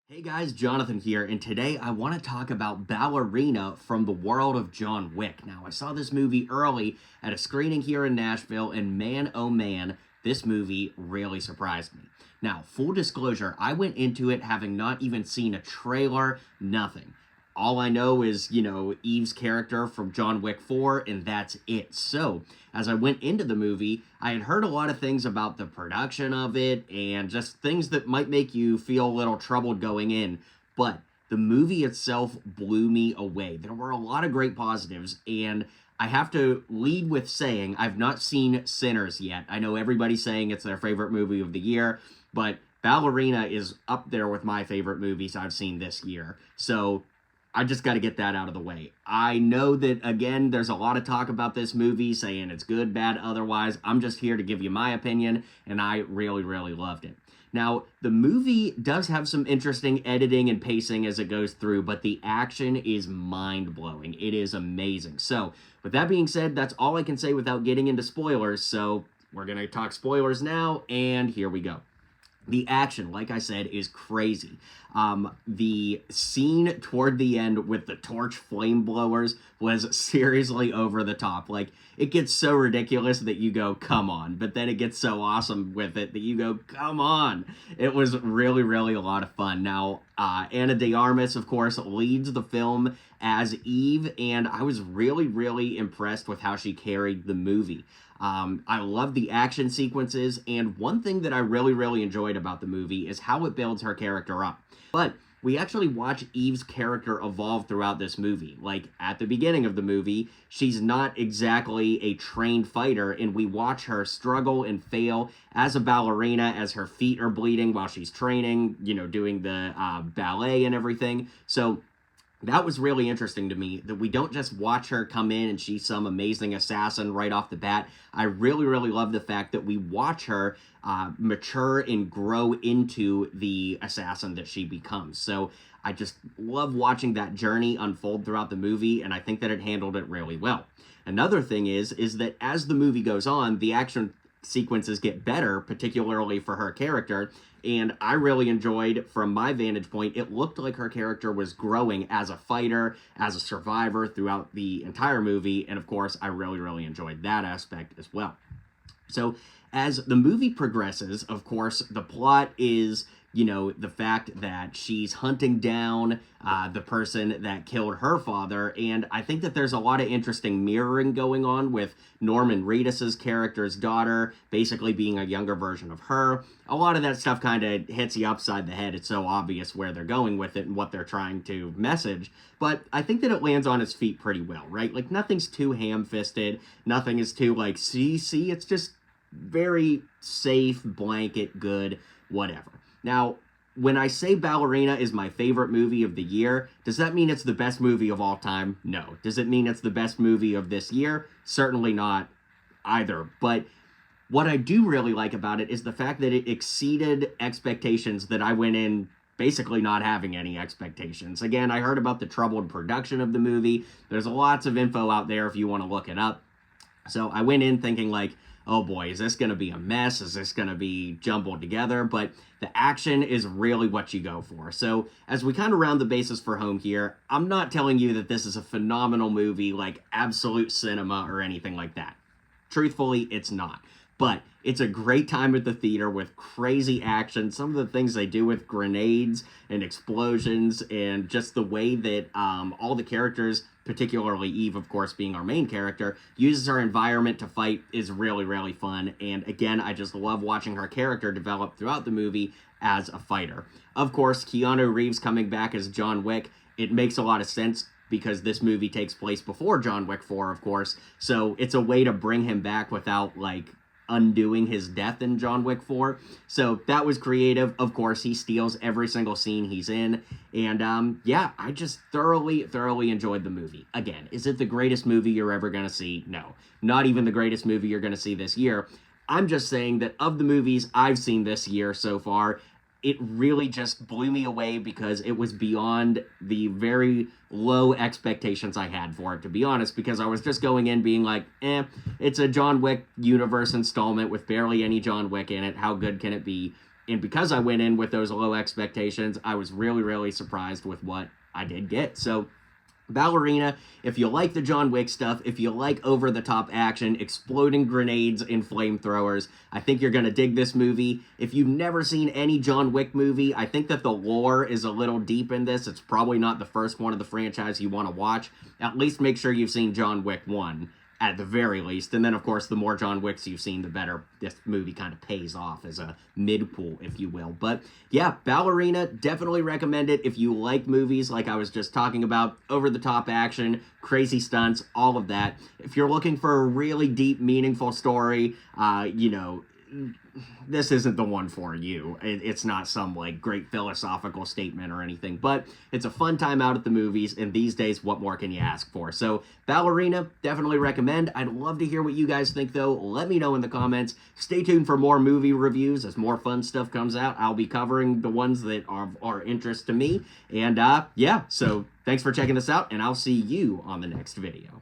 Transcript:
Hey guys, Jonathan here, and today I want to talk about Ballerina from the World of John Wick. Now, I saw this movie early at a screening here in Nashville, and man, oh man, this movie really surprised me. Now, full disclosure, I went into it having not even seen a trailer, nothing. All I know is, Eve's character from John Wick 4, and that's it. So, as I went into the movie, I had heard a lot of things about the production of it and just things that might make you feel a little troubled going in. But the movie itself blew me away. There were a lot of great positives, and I have to lead with saying I've not seen Sinners yet. I know everybody's saying it's their favorite movie of the year, but Ballerina is up there with my favorite movies I've seen this year. So I just got to get that out of the way. I know that, again, there's a lot of talk about this movie, saying it's good, bad, otherwise. I'm just here to give you my opinion, and I really, really loved it. Now, the movie does have some interesting editing and pacing as it goes through, but the action is mind-blowing. It is amazing. So, with that being said, that's all I can say without getting into spoilers, so we're going to talk spoilers now, and here we go. The action, like I said, is crazy. The scene toward the end with the torch flame blowers was seriously over the top. Like, it gets so ridiculous that you go, come on. But then it gets so awesome with it that you go, come on. It was really, really a lot of fun. Now, Ana de Armas, of course, leads the film as Eve, and I was really, really impressed with how she carried the movie. I love the action sequences, and one thing that I really, really enjoyed about the movie is how it builds her character up. But we actually watch Eve's character evolve throughout this movie. Like, at the beginning of the movie, she's not exactly a trained fighter, and we watch her struggle and fail as a ballerina, as her feet are bleeding while she's training, doing the ballet and everything. So that was really interesting to me, that we don't just watch her come in and she's some amazing assassin right off the bat. I really, really love the fact that we watch her mature and grow into the assassin that she becomes. So I just love watching that journey unfold throughout the movie, and I think that it handled it really well. Another thing is that as the movie goes on, the action sequences get better, particularly for her character, and I really enjoyed, from my vantage point, it looked like her character was growing as a fighter, as a survivor throughout the entire movie, and of course, I really, really enjoyed that aspect as well. So, as the movie progresses, of course, the plot is, the fact that she's hunting down the person that killed her father, and I think that there's a lot of interesting mirroring going on with Norman Reedus's character's daughter basically being a younger version of her. A lot of that stuff kind of hits you upside the head. It's so obvious where they're going with it and what they're trying to message, but I think that it lands on its feet pretty well, right? Like, nothing's too ham-fisted, nothing is too, like, see, it's just very safe, blanket, good, whatever. Now, when I say Ballerina is my favorite movie of the year, does that mean it's the best movie of all time? No. Does it mean it's the best movie of this year? Certainly not either. But what I do really like about it is the fact that it exceeded expectations that I went in basically not having any expectations. Again, I heard about the troubled production of the movie. There's lots of info out there if you want to look it up. So I went in thinking, like, oh boy, is this going to be a mess? Is this going to be jumbled together? But the action is really what you go for. So as we kind of round the bases for home here, I'm not telling you that this is a phenomenal movie, like absolute cinema or anything like that. Truthfully, it's not. But it's a great time at the theater with crazy action. Some of the things they do with grenades and explosions, and just the way that all the characters, particularly Eve, of course, being our main character, uses her environment to fight is really, really fun. And again, I just love watching her character develop throughout the movie as a fighter. Of course, Keanu Reeves coming back as John Wick, it makes a lot of sense because this movie takes place before John Wick 4, of course. So it's a way to bring him back without, like, undoing his death in John Wick 4. So that was creative. Of course, he steals every single scene he's in. And yeah, I just thoroughly enjoyed the movie. Again, is it the greatest movie you're ever going to see? No. Not even the greatest movie you're going to see this year. I'm just saying that of the movies I've seen this year so far, it really just blew me away because it was beyond the very low expectations I had for it, to be honest, because I was just going in being like, it's a John Wick universe installment with barely any John Wick in it. How good can it be? And because I went in with those low expectations, I was really, really surprised with what I did get. So Ballerina, if you like the John Wick stuff, if you like over-the-top action, exploding grenades and flamethrowers, I think you're going to dig this movie. If you've never seen any John Wick movie, I think that the lore is a little deep in this. It's probably not the first one of the franchise you want to watch. At least make sure you've seen John Wick 1. At the very least. And then, of course, the more John Wicks you've seen, the better this movie kind of pays off as a mid-pool, if you will. But, yeah, Ballerina, definitely recommend it if you like movies like I was just talking about, over-the-top action, crazy stunts, all of that. If you're looking for a really deep, meaningful story, this isn't the one for you. It's not some, like, great philosophical statement or anything, but it's a fun time out at the movies, and these days, what more can you ask for? So, Ballerina, definitely recommend. I'd love to hear what you guys think, though. Let me know in the comments. Stay tuned for more movie reviews. As more fun stuff comes out, I'll be covering the ones that are of interest to me, and, yeah, so thanks for checking this out, and I'll see you on the next video.